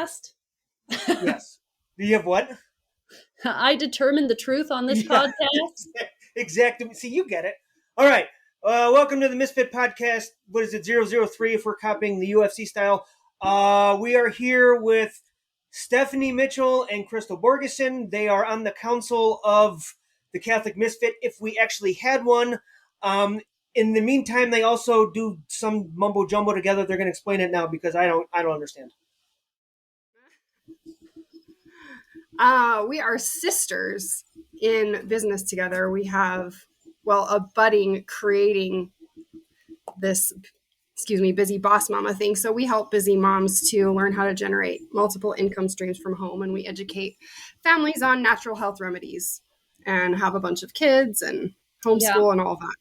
podcast? Yes. Do you have what? I determine the truth on this podcast. Exactly. See, you get it. All right. Welcome to the Misfit podcast. What is it, 003 if we're copying the UFC style? We are here with Stephanie Mitchell and Crystal Borgeson. They are on the council of the Catholic Misfit, if we actually had one. In the meantime, they also do some mumbo jumbo together. They're going to explain it now because I don't understand. We are sisters in business together. We have, a budding creating this, busy boss mama thing. So we help busy moms to learn how to generate multiple income streams from home. And we educate families on natural health remedies and have a bunch of kids and homeschool and all that.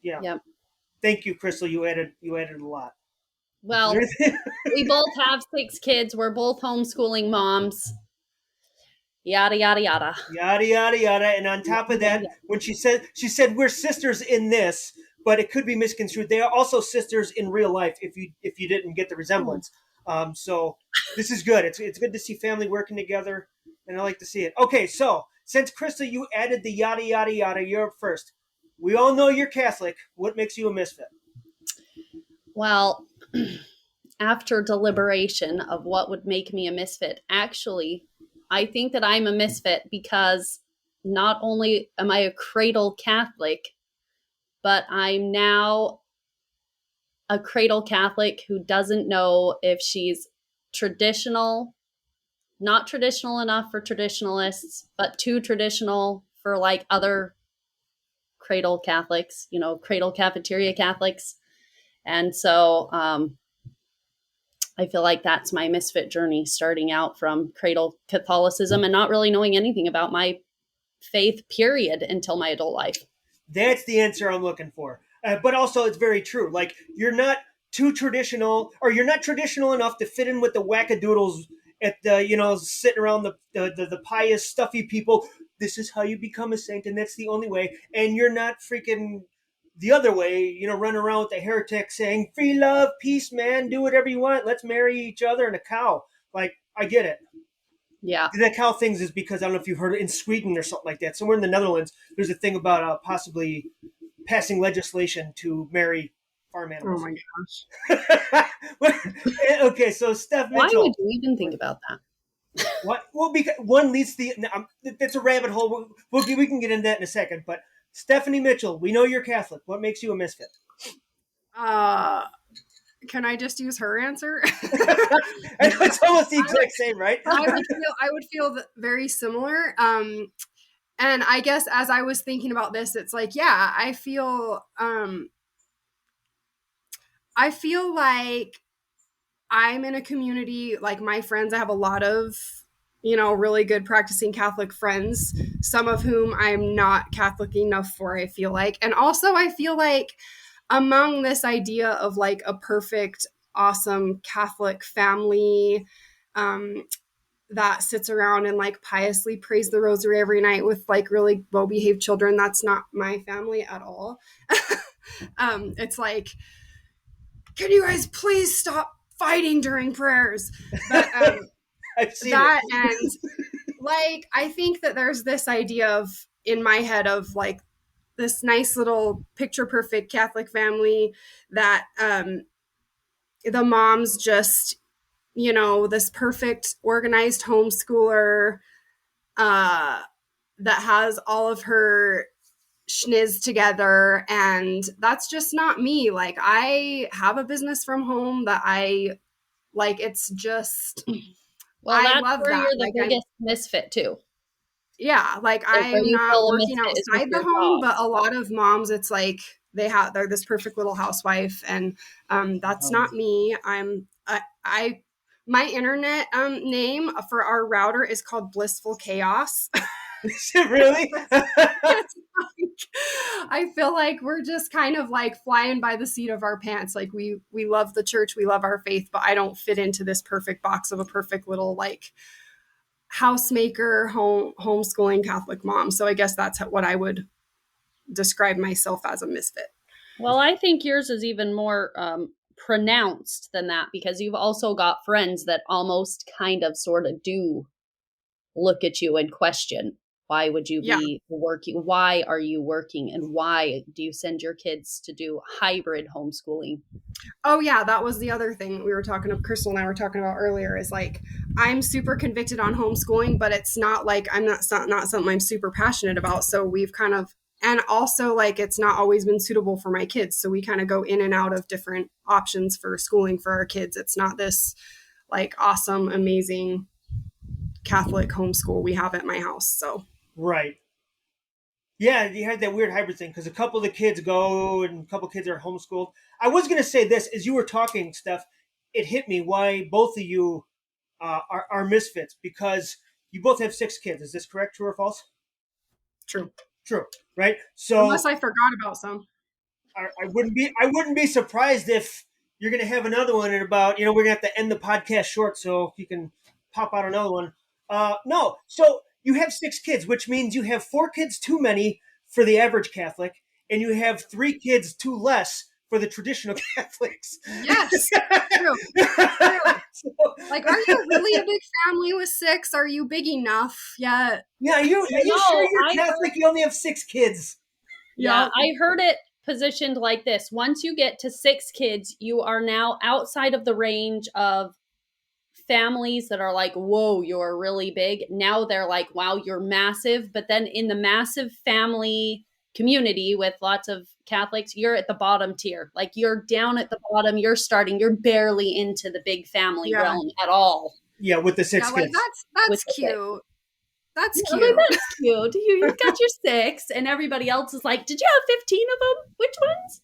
Yeah. Yep. Thank you, Crystal. You added a lot. Well, we both have 6 kids. We're both homeschooling moms. Yada, yada, yada. Yada, yada, yada. And on top of that, when she said we're sisters in this, but it could be misconstrued. They are also sisters in real life if you didn't get the resemblance. So this is good. It's good to see family working together, and I like to see it. Okay, so since Crystal, you added the yada, yada, yada, you're up first. We all know you're Catholic. What makes you a misfit? Well, after deliberation of what would make me a misfit, actually, I think that I'm a misfit because not only am I a cradle Catholic, but I'm now a cradle Catholic who doesn't know if she's traditional, not traditional enough for traditionalists, but too traditional for like other cradle Catholics, cradle cafeteria Catholics. And so I feel like that's my misfit journey, starting out from cradle Catholicism and not really knowing anything about my faith, period, until my adult life. That's the answer I'm looking for. But also, it's very true. Like, you're not too traditional, or you're not traditional enough to fit in with the wackadoodles at the, sitting around the pious, stuffy people. This is how you become a saint, and that's the only way. And you're not freaking the other way, running around with a heretic saying, free love, peace, man, do whatever you want. Let's marry each other and a cow. Like, I get it. Yeah. The cow things is because, I don't know if you've heard it, in Sweden or something like that. Somewhere in the Netherlands, there's a thing about possibly passing legislation to marry farm animals. Oh my gosh. Okay, so Steph Mitchell. Why would you even think about that? What? Well, because one leads that's a rabbit hole. We can get into that in a second. But Stephanie Mitchell, we know you're Catholic. What makes you a misfit? Can I just use her answer? I know it's almost the exact same, right? I would feel very similar. And I guess as I was thinking about this, it's like, yeah, I feel like I'm in a community, like my friends, I have a lot of, really good practicing Catholic friends, some of whom I'm not Catholic enough for, I feel like. And also I feel like among this idea of like a perfect, awesome Catholic family that sits around and like piously prays the rosary every night with like really well-behaved children, that's not my family at all. It's like, can you guys please stop fighting during prayers? But I've seen that it. And like I think that there's this idea of in my head of like this nice little picture perfect Catholic family that the mom's just, this perfect organized homeschooler that has all of her schniz together, and that's just not me. Like I have a business from home that I like. It's just that's love where that. you're the like biggest misfit too. Yeah, like I'm not working outside the home, but a lot of moms, it's like they're this perfect little housewife, and that's not me. My internet name for our router is called Blissful Chaos. Is it really? I feel like we're just kind of like flying by the seat of our pants. Like we love the church, we love our faith, but I don't fit into this perfect box of a perfect little like housemaker, homeschooling Catholic mom. So I guess that's what I would describe myself as, a misfit. Well, I think yours is even more pronounced than that, because you've also got friends that almost kind of sort of do look at you and question, why would you be working? Why are you working? And why do you send your kids to do hybrid homeschooling? Oh yeah, that was the other thing we were talking of. Crystal and I were talking about earlier. Is like I'm super convicted on homeschooling, but it's not like not something I'm super passionate about. So we've kind of, and also like it's not always been suitable for my kids. So we kind of go in and out of different options for schooling for our kids. It's not this like awesome, amazing Catholic homeschool we have at my house. So Right. Yeah, you had that weird hybrid thing because a couple of the kids go and a couple of kids are homeschooled. I was going to say this as you were talking, Steph. It hit me why both of you are misfits, because you both have 6 kids. Is this correct? True or false? True. True. Right. So unless I forgot about some. I wouldn't be surprised if you're going to have another one in about, we're going to have to end the podcast short so you can pop out another one. No. So you have 6 kids, which means you have 4 kids too many for the average Catholic, and you have 3 kids too less for the traditional Catholics. Yes. True. So, like, are you really a big family with 6? Are you big enough yet? Yeah. Are you sure you're Catholic? You only have 6 kids. Yeah, I heard it positioned like this. Once you get to 6 kids, you are now outside of the range of families that are like, whoa, you're really big. Now they're like, wow, you're massive. But then in the massive family community with lots of Catholics, you're at the bottom tier. Like you're down at the bottom. You're barely into the big family realm at all. Yeah, with the 6 kids. That's cute. That's cute. Like, that's cute. You've got your 6, and everybody else is like, did you have 15 of them? Which ones?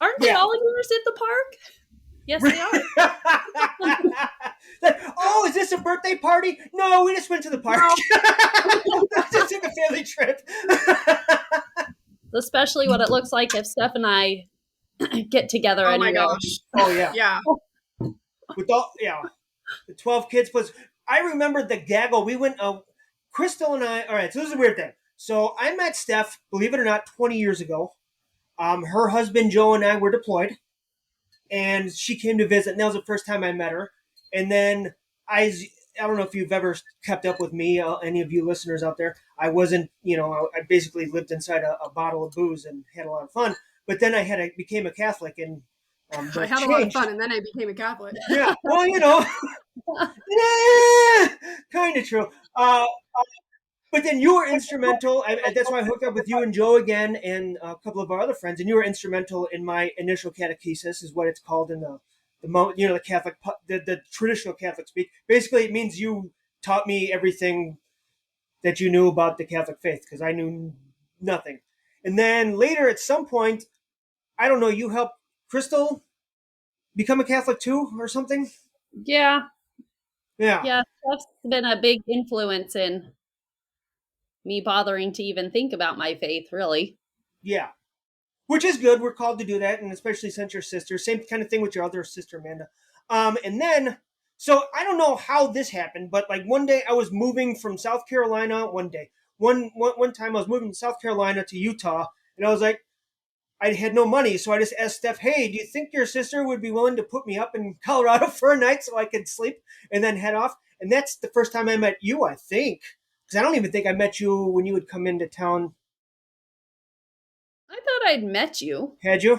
Aren't they all yours at the park? Yes, they are. Oh, is this a birthday party? No, we just went to the park. No. Just took a family trip. Especially what it looks like if Steph and I get together. Oh my gosh. Oh yeah. Yeah. With the 12 kids plus. I remember the gaggle. We went. Crystal and I. All right. So this is a weird thing. So I met Steph, believe it or not, 20 years ago. Her husband Joe and I were deployed, and she came to visit. And that was the first time I met her. And then I don't know if you've ever kept up with me, any of you listeners out there. I wasn't, I basically lived inside a bottle of booze and had a lot of fun. But then I became a Catholic, and I had a lot of fun, and then I became a Catholic. Yeah, well, kind of true. But then you were instrumental. That's why I hooked up with you and Joe again, and a couple of our other friends. And you were instrumental in my initial catechesis, is what it's called in the Catholic, the traditional Catholic speak. Basically, it means you taught me everything that you knew about the Catholic faith, because I knew nothing. And then later, at some point, I don't know, you helped Crystal become a Catholic too, or something? Yeah. Yeah. Yeah, that's been a big influence in me bothering to even think about my faith, really. Yeah. Which is good. We're called to do that, and especially since your sister. Same kind of thing with your other sister, Amanda. And then, so I don't know how this happened, but like one day I was moving from South Carolina. One time I was moving from South Carolina to Utah, and I was like, I had no money, so I just asked Steph, hey, do you think your sister would be willing to put me up in Colorado for a night so I could sleep and then head off? And that's the first time I met you, I think. Because I don't even think I met you when you would come into town. I thought I'd met you. Had you?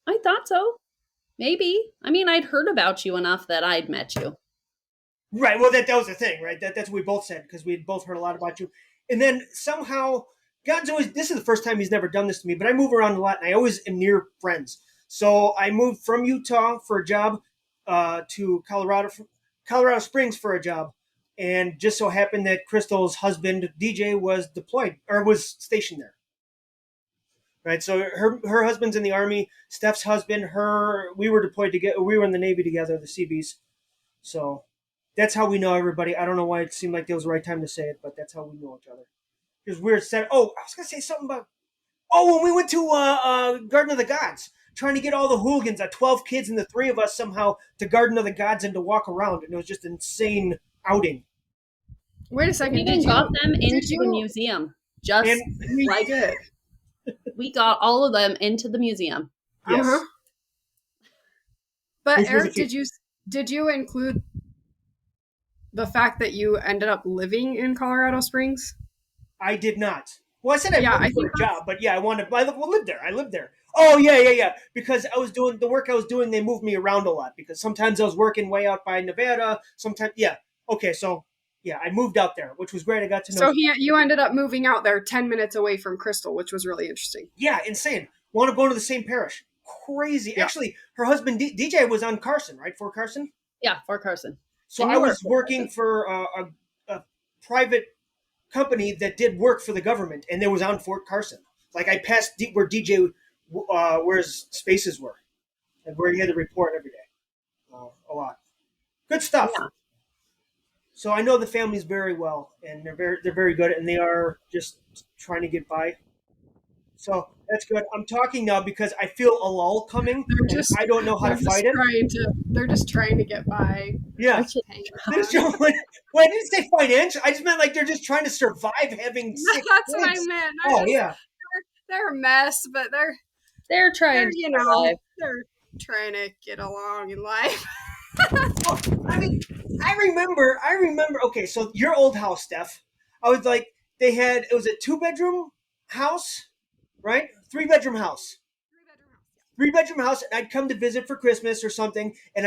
I thought so. Maybe. I mean, I'd heard about you enough that I'd met you. Right. Well, that was the thing, right? That's what we both said, because we had both heard a lot about you. And then somehow, God's always, this is the first time he's never done this to me, but I move around a lot, and I always am near friends. So I moved from Utah for a job to Colorado Springs for a job. And just so happened that Crystal's husband, DJ, was deployed, or was stationed there. Right. So her husband's in the Army. Steph's husband, we were deployed together. We were in the Navy together, the Seabees. So that's how we know everybody. I don't know why it seemed like it was the right time to say it, but that's how we know each other. It was weird. Oh, I was going to say something about, when we went to Garden of the Gods, trying to get all the hooligans, 12 kids and the 3 of us somehow, to Garden of the Gods and to walk around. And it was just an insane outing. Wait a second. We even got them into the museum. We got all of them into the museum. Yes. Uh-huh. But which was a Eric, feat. did you include the fact that you ended up living in Colorado Springs? I did not. Well, I said I Yeah, moved I for think a job, but yeah, I lived there. I lived there. Oh yeah. Because I was doing the work I was doing. They moved me around a lot because sometimes I was working way out by Nevada. Sometimes, yeah. Okay, so yeah, I moved out there, which was great. I got to know. so. You ended up moving out there 10 minutes away from Crystal, which was really interesting. Yeah, insane. Wound up going to the same parish. Crazy. Yeah. Actually, her husband DJ was on Carson, right? For Carson. Yeah, for Carson. So And I you were was working for a private company that did work for the government, and it was on Fort Carson. Like I passed where DJ, where his spaces were, and where he had to report every day. A lot. Good stuff. yeah. So I know the families very well, and they're very good, and they are just trying to get by. So that's good. I'm talking now because I feel a lull coming, and I don't know how to fight it. They're just trying to get by. Yeah. Which is- When I didn't say financial, I just meant like they're just trying to survive having six That's what I kids. meant. Oh yeah. They're a mess, but they're trying to survive. they're trying to get along in life. Well, I mean, I remember. Okay, so your old house, Steph. I was like, it was a 2-bedroom house, right? 3-bedroom house. 3-bedroom house, and I'd come to visit for Christmas or something, and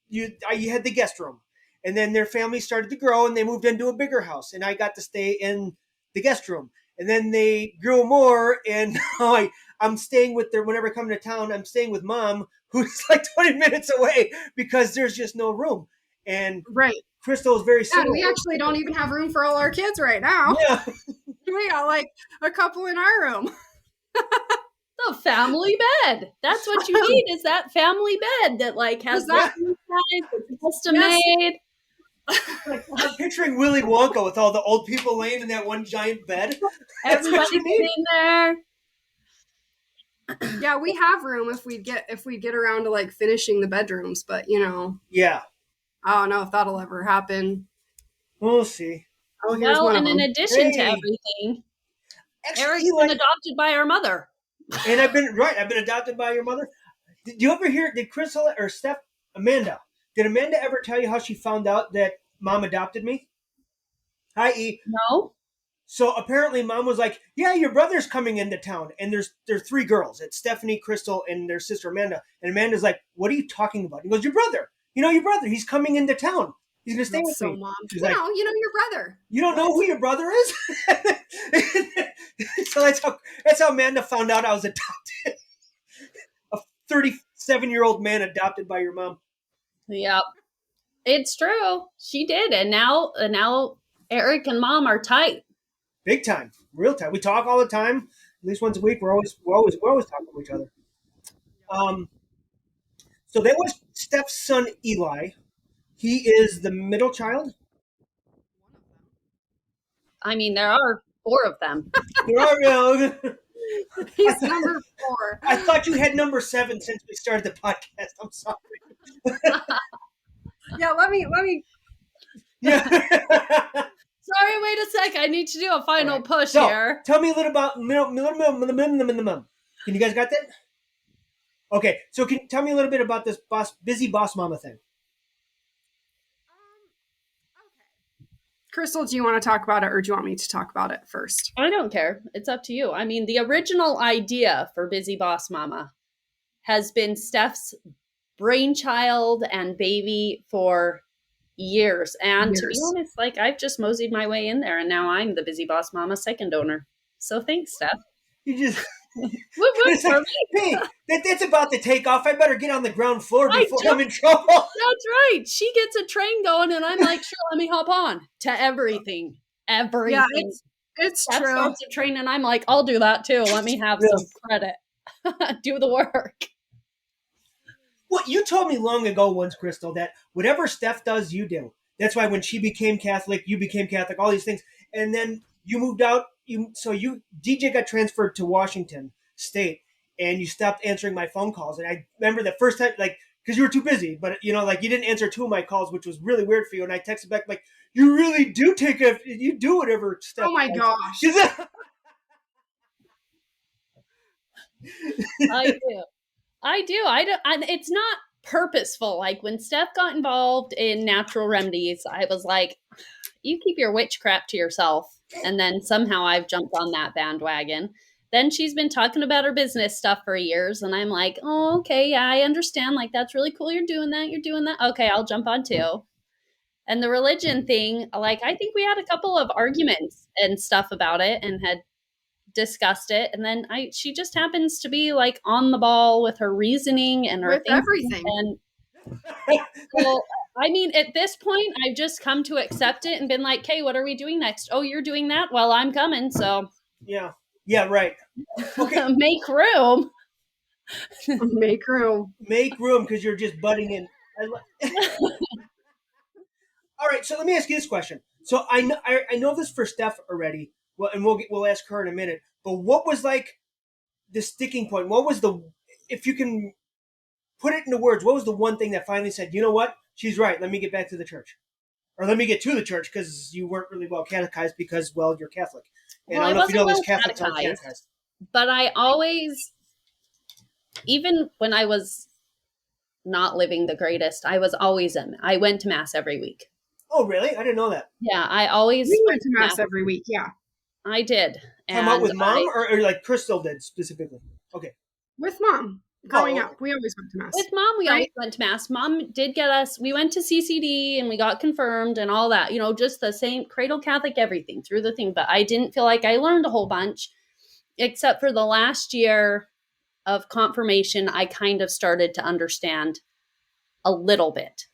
you had the guest room, and then their family started to grow, and they moved into a bigger house, and I got to stay in the guest room, and then they grew more, and now I'm staying with whenever I come to town, I'm staying with Mom, who's like 20 minutes away because there's just no room, and Right. Crystal is very And similar. we actually don't even have room for all our kids right now. Yeah. We got like a couple in our room. The family bed. That's what you need, is that family bed that like has the size, it's custom made. I'm picturing Willy Wonka with all the old people laying in that one giant bed. That's what Everybody's you need. in there. Yeah, we have room if we get around to like finishing the bedrooms, but Yeah, I don't know if that'll ever happen. we'll see. Oh, here's Well, one and of in them. addition to Hey. everything, Actually, Eric's Eli, been adopted by our mother. and I've been adopted by your mother. Did you ever hear? Did Crystal or Steph, Amanda? Did Amanda ever tell you how she found out that Mom adopted me? Hi, E. No? So apparently, Mom was like, "Yeah, your brother's coming into town, and there's 3 girls. It's Stephanie, Crystal, and their sister Amanda." And Amanda's like, "What are you talking about?" He goes, "Your brother. Your brother. He's coming into town. He's gonna stay That's with so me." mom. She's You like, know your brother. "You don't know who your brother is?" So that's how Amanda found out I was adopted. A 37-year-old man adopted by your mom. Yep. It's true. She did. And now Eric and Mom are tight. Big time, real time. We talk all the time. At least once a week. We're always talking to each other. So that was Steph's son Eli. He is the middle child. I mean, there are 4 of them. There are, He's number 4. I thought you had number 7 since we started the podcast. I'm sorry. Yeah, let me. Yeah. Sorry, wait a sec. I need to do a final push So, here. tell me a little about minimum. Can you guys got that? Okay, so can you tell me a little bit about this busy boss mama thing? Okay. Crystal, do you want to talk about it, or do you want me to talk about it first? I don't care. It's up to you. I mean, the original idea for Busy Boss Mama has been Steph's brainchild and baby for years. And to be honest, like I've just moseyed my way in there, and now I'm the Busy Boss Mama second owner. So thanks, Steph. You just It's like, hey, that's about to take off. I better get on the ground floor before I'm in trouble. That's right. She gets a train going, and I'm like, sure, let me hop on to everything. Everything. Yeah, it's Steph true. starts a train, and I'm like, I'll do that too. Let me have some credit. Do the work. Well, you told me long ago once, Crystal, that whatever Steph does, you do. That's why when she became Catholic, you became Catholic, all these things. And then you moved out. DJ got transferred to Washington State, and you stopped answering my phone calls. And I remember the first time, like, because you were too busy, but, you didn't answer 2 of my calls, which was really weird for you. And I texted back, like, you really do you do whatever Steph Oh, my does. gosh. I do. It's not purposeful. Like when Steph got involved in natural remedies, I was like, you keep your witch crap to yourself. And then somehow I've jumped on that bandwagon. Then she's been talking about her business stuff for years. And I'm like, oh, okay, yeah, I understand. Like, that's really cool. You're doing that. You're doing that. Okay, I'll jump on too. And the religion thing, like, I think we had a couple of arguments and stuff about it and had discussed it. And then she just happens to be like on the ball with her reasoning and her With thinking. everything. And well, I mean, at this point, I've just come to accept it and been like, okay, what are we doing next? Oh, you're doing that? Well, I'm coming. So Yeah. Yeah, right. Okay. make room. Make room. Make room because you're just butting in. All right, so let me ask you this question. So I know this for Steph already. Well, and we'll ask her in a minute. But what was like the sticking point? What was if you can put it into words, what was the one thing that finally said, you know what, she's right, let me get back to the church, or let me get to the church because you weren't really well catechized because, well, you're Catholic. And Well, I don't know if you know well this, Catholics aren't catechized. But I always, even when I was not living the greatest, I was always I went to mass every week. Oh, really? I didn't know that. Yeah, I always We went to mass every week. Yeah. I did. Come out with mom or like Crystal did specifically? Okay. With mom. Growing up, we always went to mass. With mom, we always went to mass. Mom did get us, we went to CCD and we got confirmed and all that, just the same cradle Catholic, everything through the thing. But I didn't feel like I learned a whole bunch, except for the last year of confirmation. I kind of started to understand a little bit,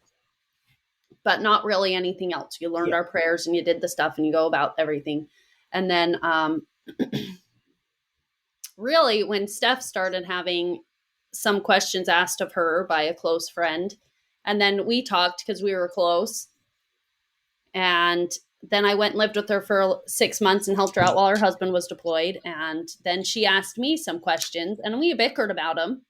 but not really anything else. You learned our prayers and you did the stuff and you go about everything. And then really when Steph started having some questions asked of her by a close friend, and then we talked because we were close, and then I went and lived with her for 6 months and helped her out while her husband was deployed. And then she asked me some questions and we bickered about them,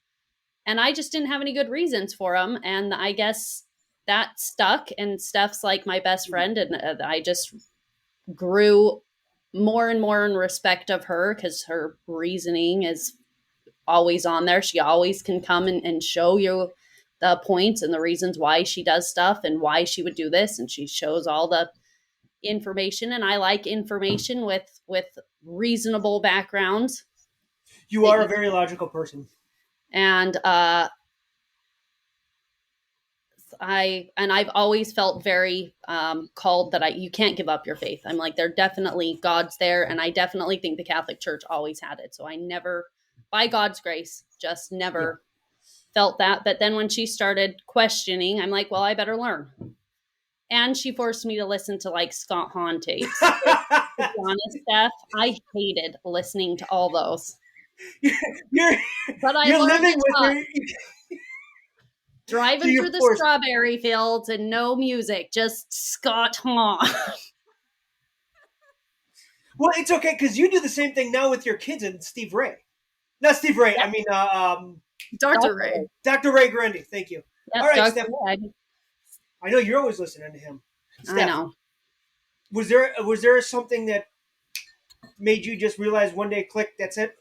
and I just didn't have any good reasons for them. And I guess that stuck, and Steph's like my best friend, and I just grew more and more in respect of her because her reasoning is always on there. She always can come and show you the points and the reasons why she does stuff and why she would do this. And she shows all the information, and I like information with reasonable backgrounds. You are a very logical person. And I've always felt very called that you can't give up your faith. I'm like, there definitely God's there, and I definitely think the Catholic Church always had it. So I never, by God's grace, just never felt that. But then when she started questioning, I'm like, well, I better learn. And she forced me to listen to like Scott Hahn tapes. To be honest, Steph, I hated listening to all those. But I you're learned living with her. Driving through the strawberry fields and no music, just Scott Hahn. Well, it's okay because you do the same thing now with your kids and Steve Ray. Not Steve Ray. Yeah. I mean, Dr. Ray. Dr. Ray Grundy. Thank you. Yep, all right, Dr. Steph. Ray. I know you're always listening to him. Steph, I know. Was there something that made you just realize one day, click, that's it?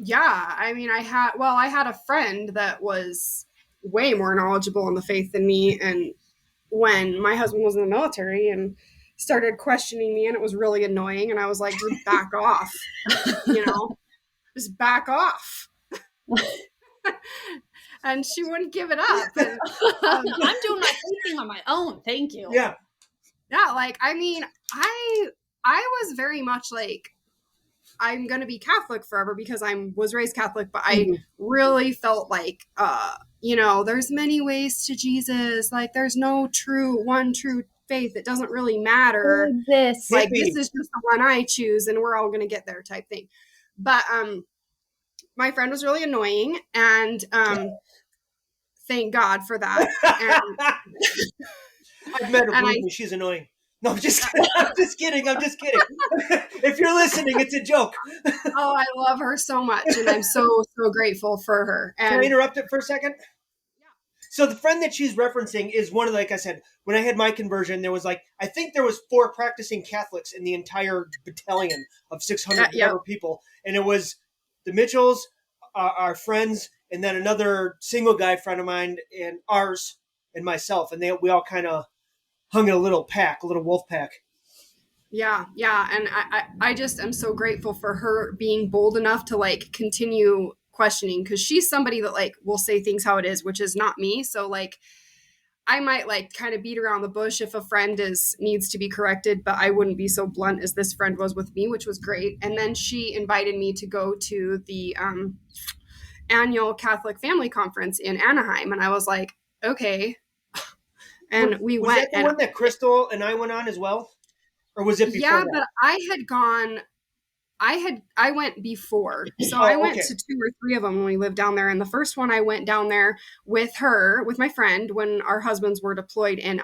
Yeah, I mean, I had a friend that was way more knowledgeable in the faith than me, and when my husband was in the military and started questioning me, and it was really annoying, and I was like, just back off, just back off. And she wouldn't give it up. And, I'm doing my thinking on my own. Thank you. Yeah. Yeah, like, I mean, I was very much like, I'm going to be Catholic forever because I was raised Catholic, but I really felt like, there's many ways to Jesus. Like, there's no one true faith. It doesn't really matter. This is just the one I choose and we're all going to get there type thing. But my friend was really annoying, and thank God for that. And, I've met her, and she's annoying. No, I'm just kidding. I'm just kidding. If you're listening, it's a joke. Oh, I love her so much, and I'm so grateful for her. And can I interrupt it for a second? Yeah. So the friend that she's referencing is one of, like I said, when I had my conversion, there was I think there was 4 practicing Catholics in the entire battalion of 600 people, and it was the Mitchells, our friends, and then another single guy friend of mine, and ours, and myself, and we all kind of hung in a little pack, a little wolf pack. Yeah, yeah. And I just am so grateful for her being bold enough to like continue questioning, because she's somebody that like will say things how it is, which is not me. So like I might like kind of beat around the bush if a friend needs to be corrected, but I wouldn't be so blunt as this friend was with me, which was great. And then she invited me to go to the annual Catholic Family Conference in Anaheim, and I was like, okay. And we was went. That the one that Crystal and I went on as well, or was it before? Yeah, that? but I had gone. I went before. So I went to 2 or 3 of them when we lived down there. And the first one I went down there with my friend, when our husbands were deployed, and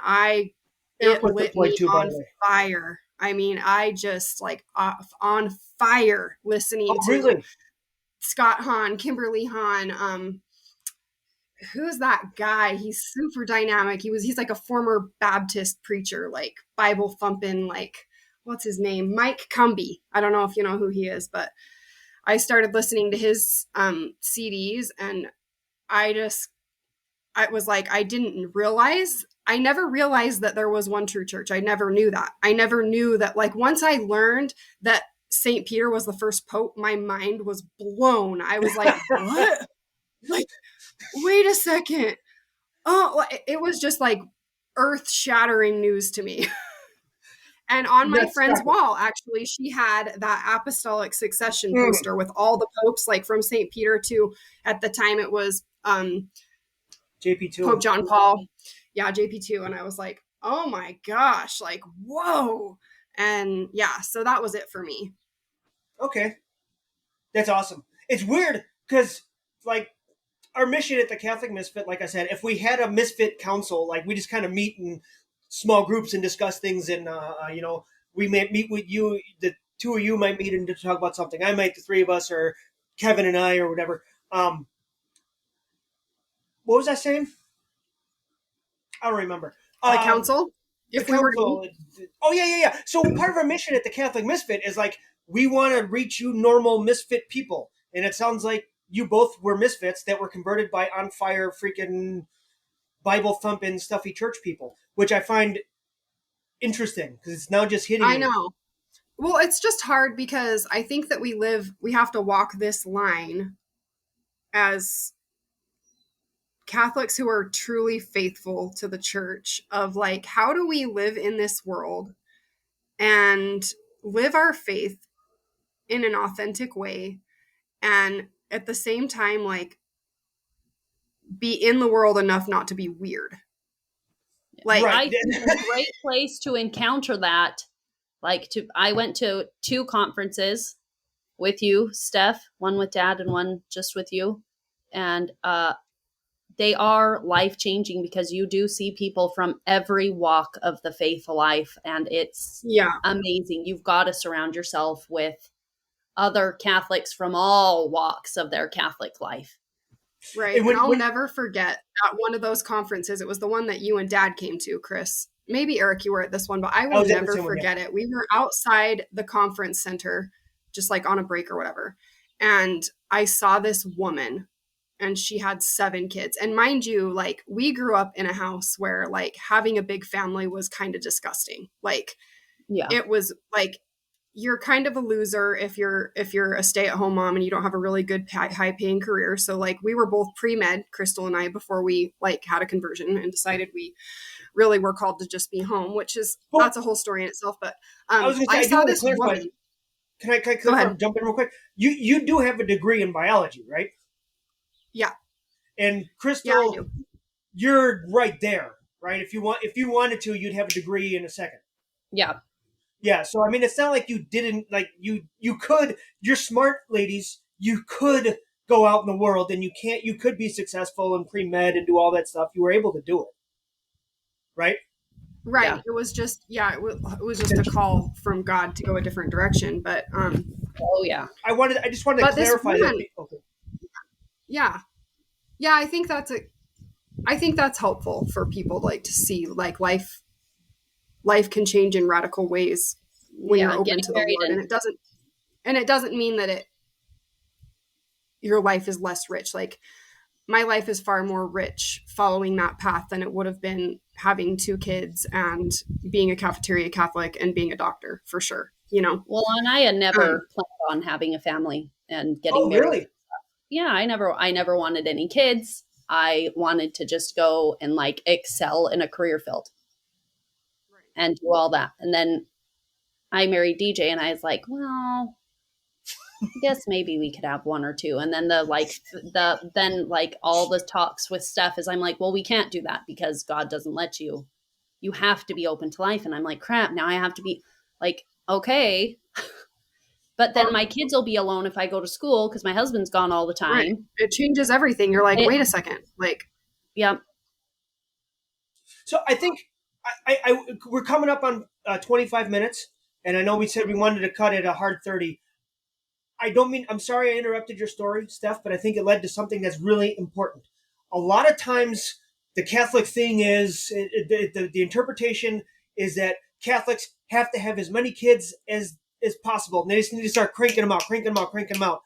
it lit me on fire. I mean, I just like on fire listening to Scott Hahn, Kimberly Hahn. Who's that guy? He's super dynamic. He's like a former Baptist preacher, like Bible thumping, like, what's his name? Mike Cumby. I don't know if you know who he is, but I started listening to his CDs, and I was like, I never realized that there was one true church. I never knew that. I never knew that, like, once I learned that St. Peter was the first pope, my mind was blown. I was like, what? Like, wait a second. Oh, it was just like earth-shattering news to me. And on my friend's wall, actually, she had that apostolic succession poster with all the popes, like from St. Peter to, at the time it was JP2. Pope John Paul. Yeah, JP2. And I was like, oh my gosh, like, whoa. And yeah, so that was it for me. Okay. That's awesome. It's weird because, like, our mission at the Catholic Misfit, like I said, if we had a Misfit Council, like, we just kind of meet in small groups and discuss things, and we might meet with you, the 2 of you might meet and to talk about something. I might, the 3 of us, or Kevin and I, or whatever. What was I saying? I don't remember. The council? If we were. Oh, yeah. So part of our mission at the Catholic Misfit is like, we want to reach you normal misfit people. And it sounds like you both were misfits that were converted by on fire freaking Bible thumping stuffy church people, which I find interesting because it's now just hitting me. I know. Well, it's just hard because I think that we have to walk this line as Catholics who are truly faithful to the church, of like, how do we live in this world and live our faith in an authentic way, and at the same time, like, be in the world enough not to be weird. Like, I think a great place to encounter that, I went to 2 conferences with you, Steph, one with Dad and one just with you. And they are life-changing because you do see people from every walk of the faith life. And it's amazing. You've got to surround yourself with other Catholics from all walks of their Catholic life. Right. And I'll never forget at one of those conferences. It was the one that you and Dad came to, Chris. Maybe Eric, you were at this one, but I will never forget it. We were outside the conference center, just like on a break or whatever. And I saw this woman, and she had 7 kids. And mind you, like, we grew up in a house where, like, having a big family was kind of disgusting. Like, it was like, you're kind of a loser if you're a stay-at-home mom and you don't have a really good high-paying career. So, like, we were both pre-med, Crystal and I, before we, like, had a conversion and decided we really were called to just be home, which is, that's a whole story in itself. But I saw this woman. Can I jump in real quick? You do have a degree in biology, right? Yeah. And Crystal, you're right there, right? If you wanted to, you'd have a degree in a second. Yeah. Yeah, so I mean, it's not like you didn't, like, you could, you're smart ladies, you could go out in the world and you could be successful in pre-med and do all that stuff. You were able to do it. Right? Right. Yeah. It was just, it was just a call from God to go a different direction. But, oh yeah. I just wanted to clarify that. Okay. Yeah. Yeah. I think that's helpful for people, like, to see, like, life can change in radical ways when you're open to the Lord. And it doesn't mean that your life is less rich. Like my life is far more rich following that path than it would have been having 2 kids and being a cafeteria Catholic and being a doctor, for sure, you know? Well, and I had Um, never planned on having a family and getting Oh, married. really? Yeah, I never wanted any kids. I wanted to just go and like excel in a career field and do all that. And then I married DJ and I was like, well, I guess maybe we could have one or two. And then then all the talks with Steph is I'm like, well, we can't do that because God doesn't let you. You have to be open to life. And I'm like, crap, now I have to be like, okay. But then my kids will be alone if I go to school because my husband's gone all the right. time. It changes everything. You're like, It, wait a second. Like, yeah. So I think we're coming up on 25 minutes, and I know we said we wanted to cut it a hard 30. I'm sorry I interrupted your story, Steph, but I think it led to something that's really important. A lot of times, the Catholic thing is, the interpretation is that Catholics have to have as many kids as possible. And they just need to start cranking them out, cranking them out, cranking them out.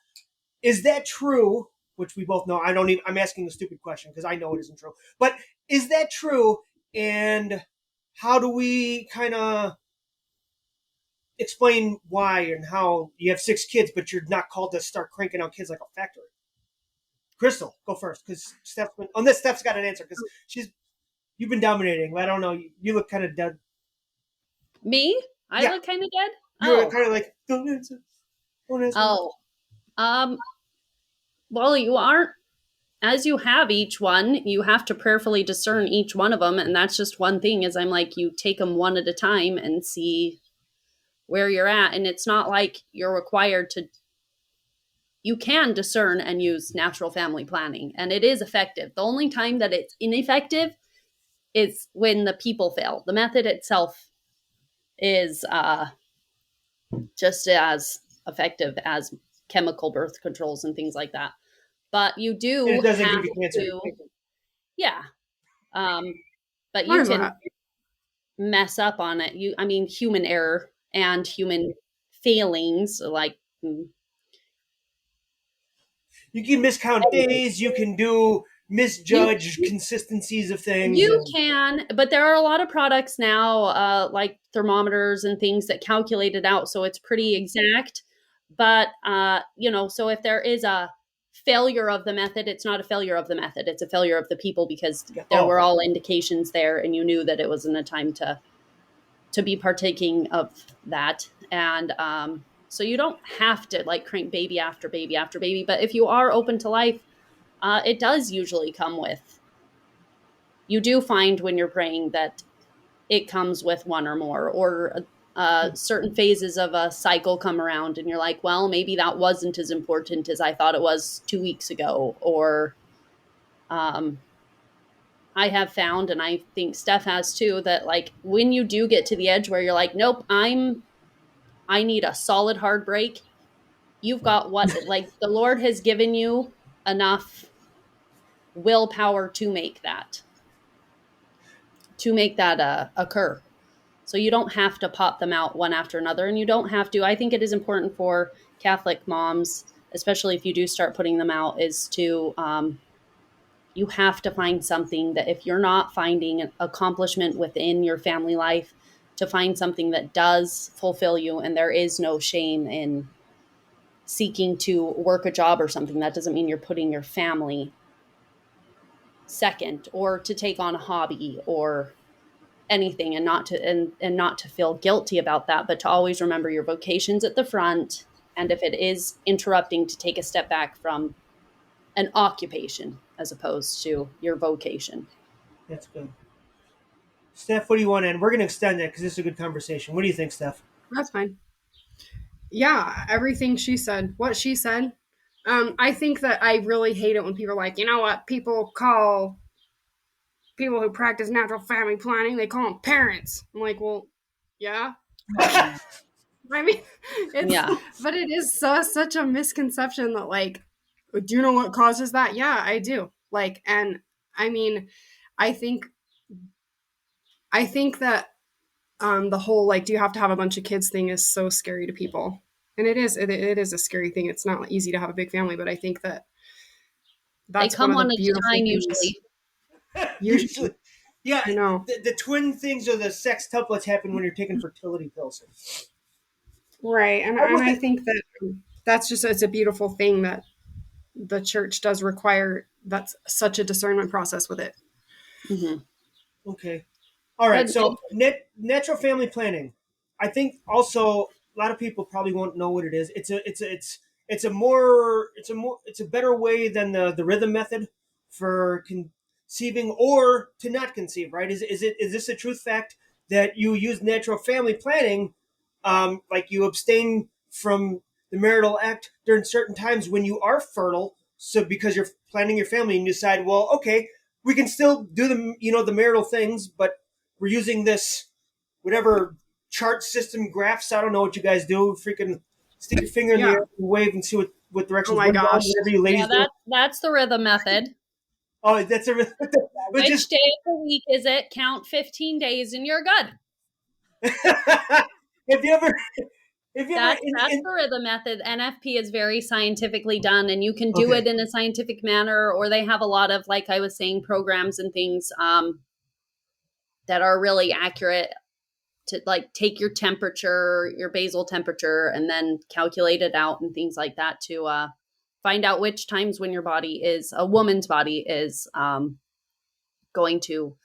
Is that true? Which we both know. I'm asking a stupid question because I know it isn't true. But is that true? And how do we kind of explain why and how you have 6 kids, but you're not called to start cranking out kids like a factory? Crystal, go first because Steph's got an answer because you've been dominating. I don't know. You look kind of dead. Me? I Yeah. look kind of dead? You were kind of like, don't answer. Don't answer. Oh. Well, you aren't, as you have each one, you have to prayerfully discern each one of them. And that's just one thing is I'm like, you take them one at a time and see where you're at. And it's not like you're required to, you can discern and use natural family planning and it is effective. The only time that it's ineffective is when the people fail. The method itself is just as effective as chemical birth controls and things like that. But you do And it doesn't have give you cancer. to, yeah. But you can mess up on it. Human error and human failings, like you can miscount days. You can misjudge consistencies of things. You can, but there are a lot of products now, like thermometers and things that calculate it out, so it's pretty exact. But so if there is a failure of the method, it's not a failure of the method; it's a failure of the people because there were all indications there, and you knew that it wasn't a time to be partaking of that. And so you don't have to like crank baby after baby after baby. But if you are open to life, it does usually come with. You do find when you're praying that it comes with one or more, or certain phases of a cycle come around and you're like, well, maybe that wasn't as important as I thought it was 2 weeks ago. Or I have found, and I think Steph has too, that like when you do get to the edge where you're like, nope, I need a solid hard break. You've got like the Lord has given you enough willpower to make that occur. So you don't have to pop them out one after another, and you don't have to. I think it is important for Catholic moms, especially if you do start putting them out, is to you have to find something that if you're not finding an accomplishment within your family life, to find something that does fulfill you, and there is no shame in seeking to work a job or something. That doesn't mean you're putting your family second, or to take on a hobby or anything, and not to feel guilty about that, but to always remember your vocation's at the front, and if it is interrupting, to take a step back from an occupation as opposed to your vocation. That's good. Steph, what do you want to end? We're going to extend that because this is a good conversation. What do you think, Steph? That's fine. Yeah, everything she said. What she said. I think that I really hate it when people are like, you know what, people call people who practice natural family planning, they call them parents. I'm like, well, yeah. I mean, but it is such a misconception that like, do you know what causes that? Yeah, I do. Like, and I mean, I think that the whole like, do you have to have a bunch of kids thing is so scary to people. And it is a scary thing. It's not easy to have a big family, but I think that They that's one come of the one at a beautiful time things. usually. Usually, yeah. You know, The twin things or the sextuplets happen when you're taking fertility pills. right? And, I will and I say, think that that's just it's a beautiful thing that the church does require. That's such a discernment process with it. Mm-hmm. okay. All right. And, So natural family planning. I think also a lot of people probably won't know what it is. It's a better way than the rhythm method for conceiving or to not conceive. Right? Is this a truth fact that you use natural family planning, like you abstain from the marital act during certain times when you are fertile, so because you're planning your family and you decide, well, okay, we can still do the marital things, but we're using this whatever chart system graphs. I don't know what you guys do. Freaking stick your finger in the Yeah. air and wave and see what Oh directions my wind blows. gosh. Whatever you yeah, ladies do. that's the rhythm method. Oh, that's a but Which just day of the week is it? Count 15 days and you're good. have you ever That's the rhythm method. NFP is very scientifically done, and you can do okay. it in a scientific manner, or they have a lot of, like I was saying, programs and things that are really accurate to like take your temperature, your basal temperature, and then calculate it out and things like that to find out which times when your body is a woman's body is going to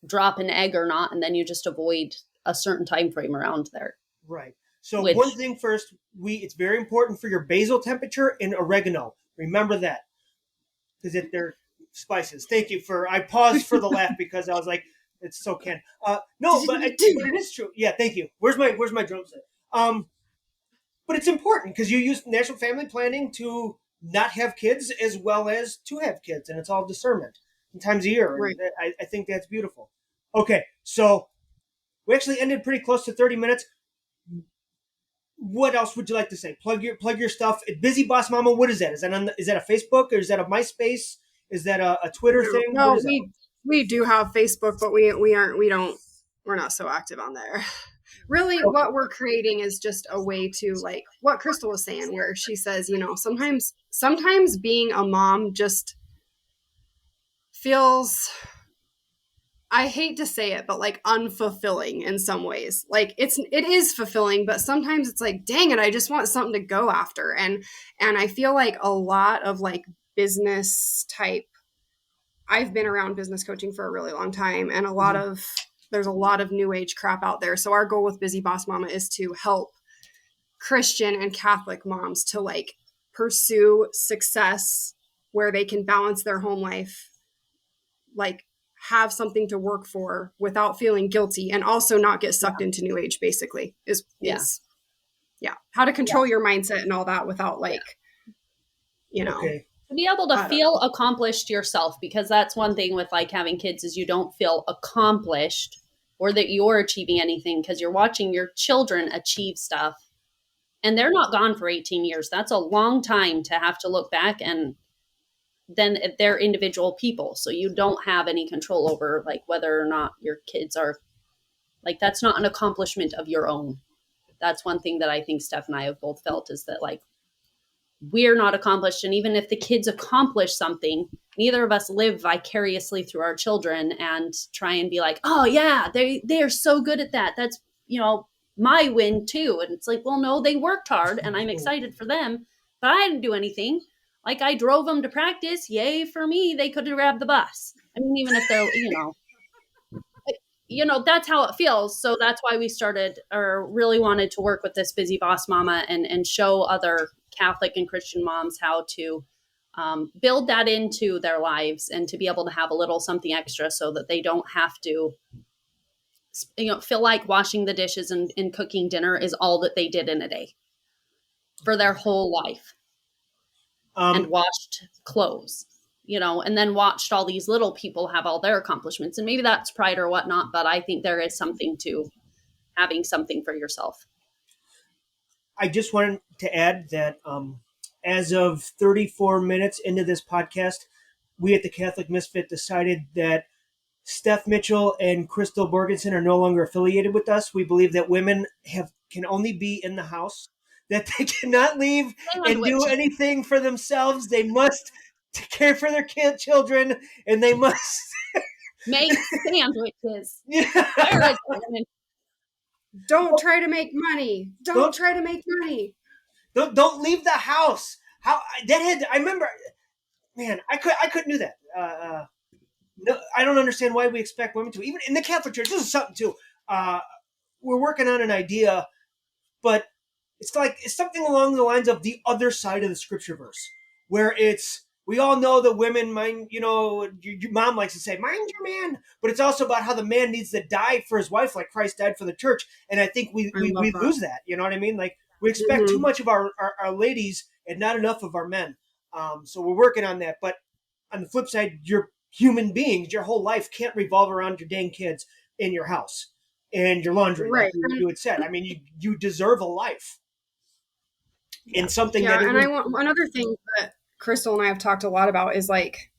drop an egg or not, and then you just avoid a certain time frame around there. Right. So Which one thing first, it's very important for your basal temperature and oregano. Remember that because they're spices. Thank you for. I paused for the laugh because I was like, it's so can. No, but it is true. Yeah, thank you. Where's my drum set? But it's important because you use national family planning to not have kids as well as to have kids, and it's all discernment in times a year, and Right. I think that's beautiful. Okay, so we actually ended pretty close to 30 minutes. What else would you like to say? Plug your stuff. Busy Boss Mama. What is that? Is that a Facebook or is that a MySpace? Is that a Twitter thing? What No, is that? we do have Facebook, but we're not so active on there. Really, Okay. what we're creating is just a way to, like what Crystal was saying, where she says, sometimes being a mom just feels, I hate to say it, but like unfulfilling in some ways. Like it is fulfilling, but sometimes it's like, dang it, I just want something to go after. And I feel like a lot of like business type, I've been around business coaching for a really long time, and there's a lot of new age crap out there. So our goal with Busy Boss Mama is to help Christian and Catholic moms to like pursue success where they can balance their home life, like have something to work for without feeling guilty, and also not get sucked into new age, basically Yeah. is yeah, how to control your mindset and all that without like, Okay. to be able to feel accomplished yourself, because that's one thing with like having kids is you don't feel accomplished or that you're achieving anything because you're watching your children achieve stuff and they're not gone for 18 years. That's a long time to have to look back, and then they're individual people, so you don't have any control over like whether or not your kids are like, that's not an accomplishment of your own. That's one thing that I think Steph and I have both felt, is that like we're not accomplished, and even if the kids accomplish something, neither of us live vicariously through our children and try and be like, oh yeah, they are so good at that, that's my win too. And it's like, well, no, they worked hard and I'm excited for them, but I didn't do anything. Like, I drove them to practice, yay for me, they could have grabbed the bus. I mean, even if they're that's how it feels. So that's why we started, or really wanted to work with this Busy Boss Mama and show other Catholic and Christian moms how to build that into their lives and to be able to have a little something extra so that they don't have to feel like washing the dishes and cooking dinner is all that they did in a day for their whole life, and washed clothes, and then watched all these little people have all their accomplishments. And maybe that's pride or whatnot, but I think there is something to having something for yourself. I just wanted to add that as of 34 minutes into this podcast, we at the Catholic Misfit decided that Steph Mitchell and Crystal Borgeson are no longer affiliated with us. We believe that women can only be in the house. that they cannot leave and do Sandwich. anything for themselves. They must care for their children, and they must Make sandwiches. Where yeah. is it? Don't try to make money. Don't try to make money. Don't leave the house. I remember, man, I couldn't do that. No, I don't understand why we expect women to. Even in the Catholic Church, this is something too. We're working on an idea, but it's something along the lines of the other side of the scripture verse, where we all know that women mind, your mom likes to say, mind your man, but it's also about how the man needs to die for his wife, like Christ died for the church. And I think we lose that. You know what I mean? Like we expect too much of our ladies and not enough of our men. So we're working on that. But on the flip side, you're human beings. Your whole life can't revolve around your dang kids in your house and your laundry, Right. like you had said. I mean, you deserve a life. In something that and I want another thing that Crystal and I have talked a lot about is like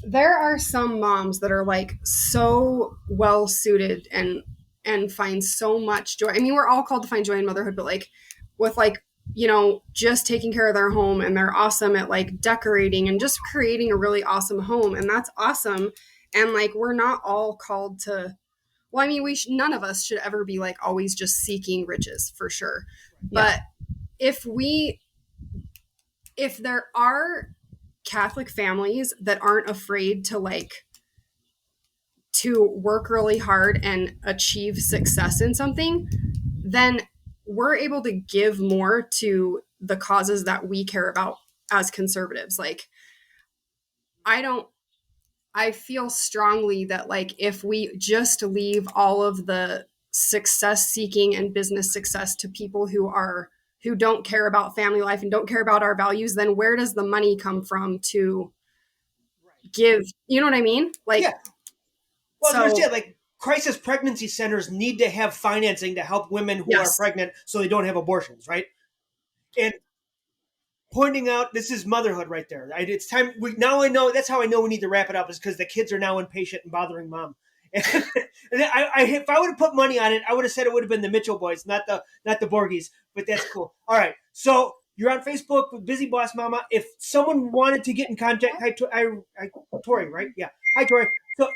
there are some moms that are like so well suited and find so much joy. I mean, we're all called to find joy in motherhood, but like with like, just taking care of their home, and they're awesome at like decorating and just creating a really awesome home, and that's awesome. And like we're not all called to. Well, I mean, none of us should ever be like always just seeking riches, for sure. Yeah. But if there are Catholic families that aren't afraid to work really hard and achieve success in something, then we're able to give more to the causes that we care about as conservatives. Like, I feel strongly that like if we just leave all of the success seeking and business success to people who don't care about family life and don't care about our values, then where does the money come from to give? You know what I mean? Like, yeah. Well, so, understand, like crisis pregnancy centers need to have financing to help women who are pregnant so they don't have abortions, right? And pointing out this is motherhood right there. Right? It's time. I know that's how I know we need to wrap it up, is because the kids are now impatient and bothering mom. And if I would have put money on it, I would have said it would have been the Mitchell boys, not the Borgies. But that's cool. All right, so you're on Facebook with Busy Boss Mama. If someone wanted to get in contact, hi Tori, right? Yeah, hi Tori. So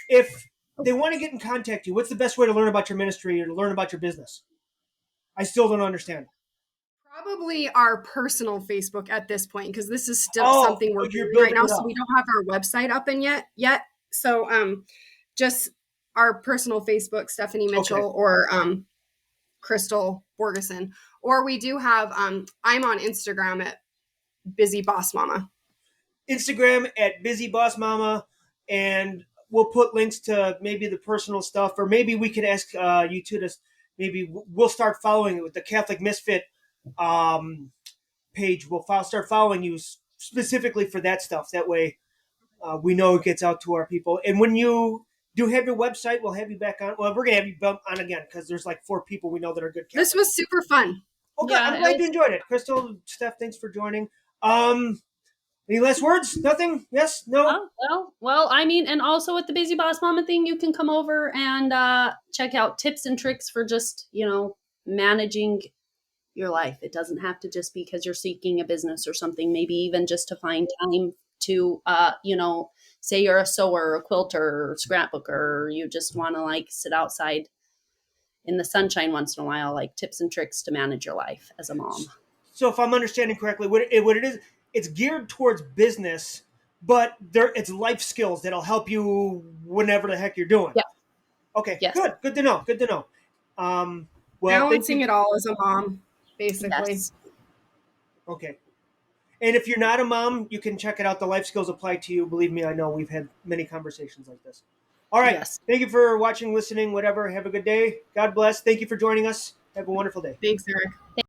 if they want to get in contact with you, what's the best way to learn about your ministry or to learn about your business? I still don't understand. Probably our personal Facebook at this point, because this is still something we're doing right now. So we don't have our website up and yet. So just our personal Facebook, Stephanie Mitchell or Crystal Borgeson. Or we do have I'm on Instagram at Busy Boss Mama. Instagram at Busy Boss Mama, and we'll put links to maybe the personal stuff, or maybe we can ask you two to maybe we'll start following it with the Catholic Misfit page. We'll start following you specifically for that stuff. That way we know it gets out to our people. And when you do have your website, we'll have you back on. Well, we're going to have you on again because there's like 4 people we know that are good Catholics. This was super fun. Okay, I'm glad you enjoyed it. Crystal, Steph, thanks for joining. Any last words? Nothing? Yes? No? Well, I mean, and also with the Busy Boss Mama thing, you can come over and check out tips and tricks for just, managing your life. It doesn't have to just be because you're seeking a business or something, maybe even just to find time to, say you're a sewer or a quilter or scrapbooker, or you just want to sit outside in the sunshine once in a while, like tips and tricks to manage your life as a mom. So if I'm understanding correctly, what it is, it's geared towards business, but it's life skills that'll help you whenever the heck you're doing. Yeah. Okay. Yes. Good to know. Well, balancing it all as a mom, basically. Yes. Okay. And if you're not a mom, you can check it out. The life skills apply to you. Believe me, I know we've had many conversations like this. All right. Yes. Thank you for watching, listening, whatever. Have a good day. God bless. Thank you for joining us. Have a wonderful day. Thanks, Eric.